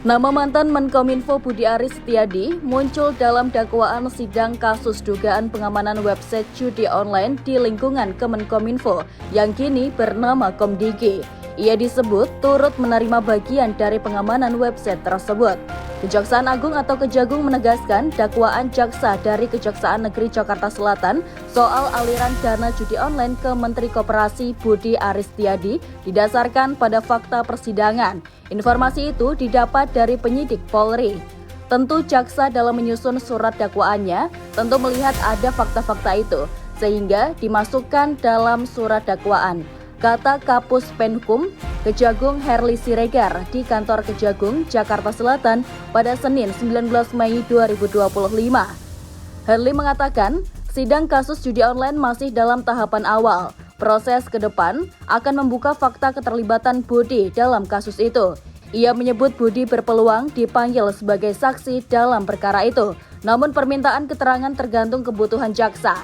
Nama mantan Menkominfo Budi Aris Setiadi muncul dalam dakwaan sidang kasus dugaan pengamanan website judi online di lingkungan Kemenkominfo yang kini bernama Komdigi. Ia disebut turut menerima bagian dari pengamanan website tersebut. Kejaksaan Agung atau Kejagung menegaskan dakwaan jaksa dari Kejaksaan Negeri Jakarta Selatan soal aliran dana judi online ke Menteri Koperasi Budi Aris Setiadi didasarkan pada fakta persidangan. Informasi itu didapat dari penyidik Polri. Tentu jaksa dalam menyusun surat dakwaannya tentu melihat ada fakta-fakta itu, sehingga dimasukkan dalam surat dakwaan. Kata Kapus Penkum Kejagung Herli Siregar di kantor Kejagung, Jakarta Selatan pada Senin 19 Mei 2025. Herli mengatakan, sidang kasus judi online masih dalam tahapan awal. Proses ke depan akan membuka fakta keterlibatan Budi dalam kasus itu. Ia menyebut Budi berpeluang dipanggil sebagai saksi dalam perkara itu, namun permintaan keterangan tergantung kebutuhan jaksa.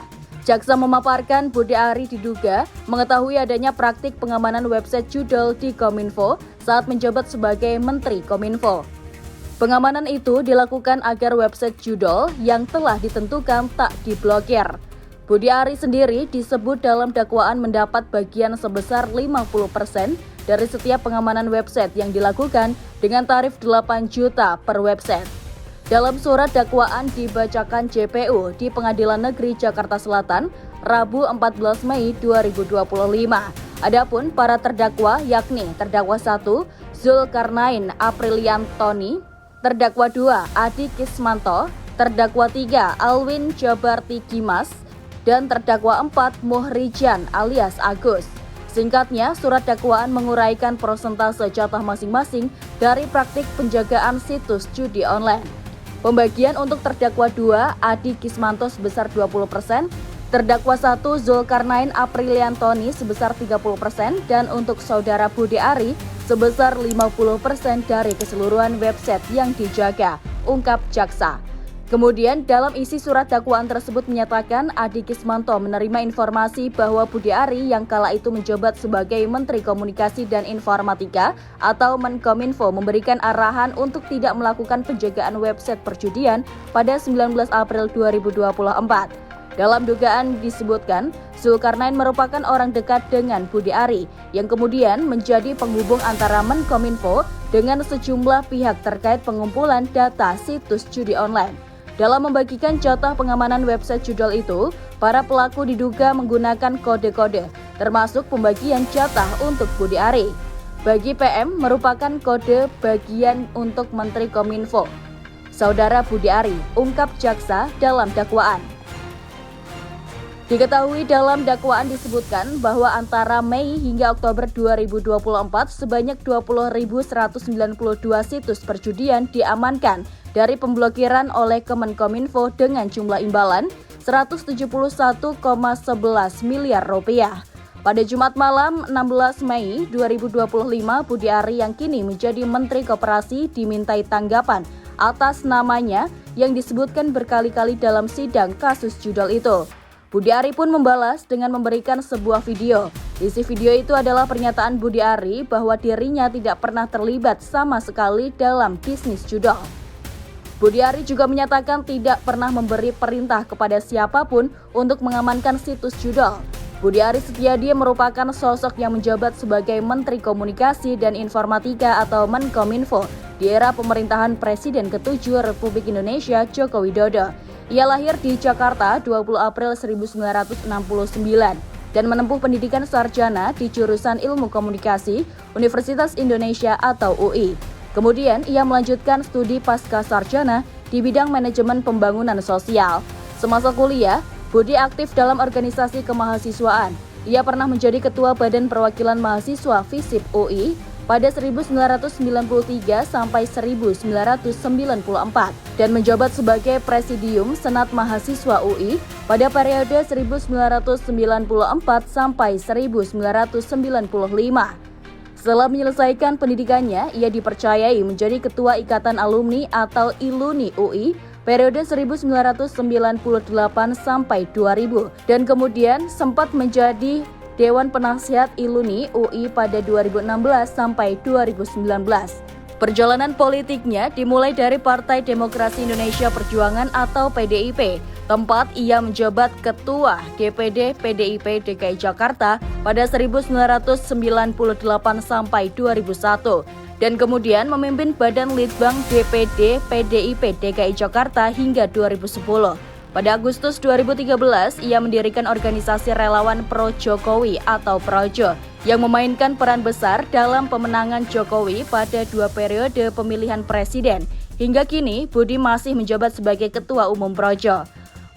Jaksa memaparkan Budi Ari diduga mengetahui adanya praktik pengamanan website judol di Kominfo saat menjabat sebagai Menteri Kominfo. Pengamanan itu dilakukan agar website judol yang telah ditentukan tak diblokir. Budi Ari sendiri disebut dalam dakwaan mendapat bagian sebesar 50% dari setiap pengamanan website yang dilakukan dengan tarif 8 juta per website. Dalam surat dakwaan dibacakan JPU di Pengadilan Negeri Jakarta Selatan, Rabu 14 Mei 2025. Adapun para terdakwa yakni terdakwa 1, Zulkarnain Apriliantoni, terdakwa 2, Adi Kismanto, terdakwa 3, Alwin Jabarti Gimas, dan terdakwa 4, Muhrijan alias Agus. Singkatnya, surat dakwaan menguraikan persentase jatah masing-masing dari praktik penjagaan situs judi online. Pembagian untuk terdakwa 2, Adi Kismanto sebesar 20%, terdakwa 1, Zulkarnain Apriliantoni sebesar 30%, dan untuk saudara Budi Ari sebesar 50% dari keseluruhan website yang dijaga, ungkap jaksa. Kemudian dalam isi surat dakwaan tersebut menyatakan Adi Kismanto menerima informasi bahwa Budi Ari yang kala itu menjabat sebagai Menteri Komunikasi dan Informatika atau Menkominfo memberikan arahan untuk tidak melakukan penjagaan website perjudian pada 19 April 2024. Dalam dugaan disebutkan, Zulkarnain merupakan orang dekat dengan Budi Ari yang kemudian menjadi penghubung antara Menkominfo dengan sejumlah pihak terkait pengumpulan data situs judi online. Dalam membagikan jatah pengamanan website judol itu, para pelaku diduga menggunakan kode-kode, termasuk pembagian jatah untuk Budi Ari. Bagi PM merupakan kode bagian untuk Menteri Kominfo. Saudara Budi Ari, ungkap jaksa dalam dakwaan. Diketahui dalam dakwaan disebutkan bahwa antara Mei hingga Oktober 2024 sebanyak 20.192 situs perjudian diamankan dari pemblokiran oleh Kemenkominfo dengan jumlah imbalan 171,11 miliar rupiah. Pada Jumat malam 16 Mei 2025, Budi Ari yang kini menjadi Menteri Koperasi dimintai tanggapan atas namanya yang disebutkan berkali-kali dalam sidang kasus judol itu. Budi Ari pun membalas dengan memberikan sebuah video. Isi video itu adalah pernyataan Budi Ari bahwa dirinya tidak pernah terlibat sama sekali dalam bisnis judol. Budi Ari juga menyatakan tidak pernah memberi perintah kepada siapapun untuk mengamankan situs judol. Budi Aris Setiadi merupakan sosok yang menjabat sebagai Menteri Komunikasi dan Informatika atau Menkominfo di era pemerintahan Presiden ke-7 Republik Indonesia Joko Widodo. Ia lahir di Jakarta 20 April 1969 dan menempuh pendidikan sarjana di jurusan Ilmu Komunikasi Universitas Indonesia atau UI. Kemudian ia melanjutkan studi pasca sarjana di bidang manajemen pembangunan sosial. Semasa kuliah, Budi aktif dalam organisasi kemahasiswaan. Ia pernah menjadi Ketua Badan Perwakilan Mahasiswa FISIP UI pada 1993 sampai 1994 dan menjabat sebagai Presidium Senat Mahasiswa UI pada periode 1994 sampai 1995. Setelah menyelesaikan pendidikannya, ia dipercayai menjadi Ketua Ikatan Alumni atau ILUNI UI periode 1998 sampai 2000 dan kemudian sempat menjadi Dewan Penasihat ILUNI UI pada 2016 sampai 2019. Perjalanan politiknya dimulai dari Partai Demokrasi Indonesia Perjuangan atau PDIP, tempat ia menjabat Ketua DPD PDIP DKI Jakarta pada 1998 sampai 2001 dan kemudian memimpin Badan Litbang DPD PDIP DKI Jakarta hingga 2010. Pada Agustus 2013, ia mendirikan organisasi relawan Pro Jokowi atau Projo yang memainkan peran besar dalam pemenangan Jokowi pada 2 periode pemilihan presiden. Hingga kini, Budi masih menjabat sebagai Ketua Umum Projo.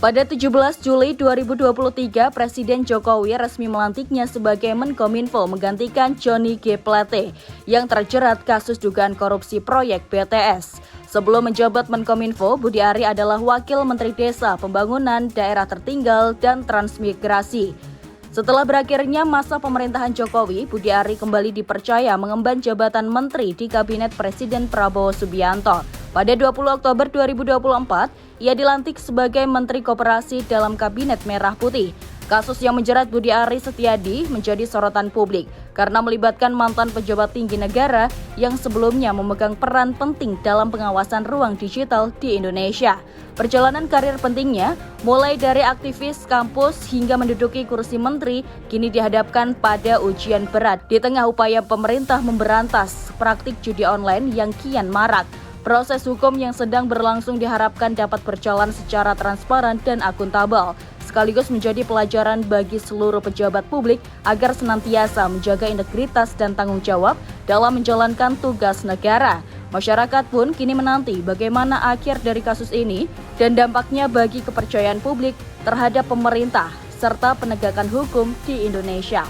Pada 17 Juli 2023, Presiden Jokowi resmi melantiknya sebagai Menkominfo menggantikan Johnny G. Plate yang terjerat kasus dugaan korupsi proyek BTS. Sebelum menjabat Menkominfo, Budi Ari adalah Wakil Menteri Desa, Pembangunan Daerah Tertinggal, dan Transmigrasi. Setelah berakhirnya masa pemerintahan Jokowi, Budi Ari kembali dipercaya mengemban jabatan Menteri di Kabinet Presiden Prabowo Subianto. Pada 20 Oktober 2024, ia dilantik sebagai Menteri Koperasi dalam Kabinet Merah Putih. Kasus yang menjerat Budi Ari Setiadi menjadi sorotan publik karena melibatkan mantan pejabat tinggi negara yang sebelumnya memegang peran penting dalam pengawasan ruang digital di Indonesia. Perjalanan karir pentingnya, mulai dari aktivis kampus hingga menduduki kursi menteri, kini dihadapkan pada ujian berat di tengah upaya pemerintah memberantas praktik judi online yang kian marak. Proses hukum yang sedang berlangsung diharapkan dapat berjalan secara transparan dan akuntabel, sekaligus menjadi pelajaran bagi seluruh pejabat publik agar senantiasa menjaga integritas dan tanggung jawab dalam menjalankan tugas negara. Masyarakat pun kini menanti bagaimana akhir dari kasus ini dan dampaknya bagi kepercayaan publik terhadap pemerintah serta penegakan hukum di Indonesia.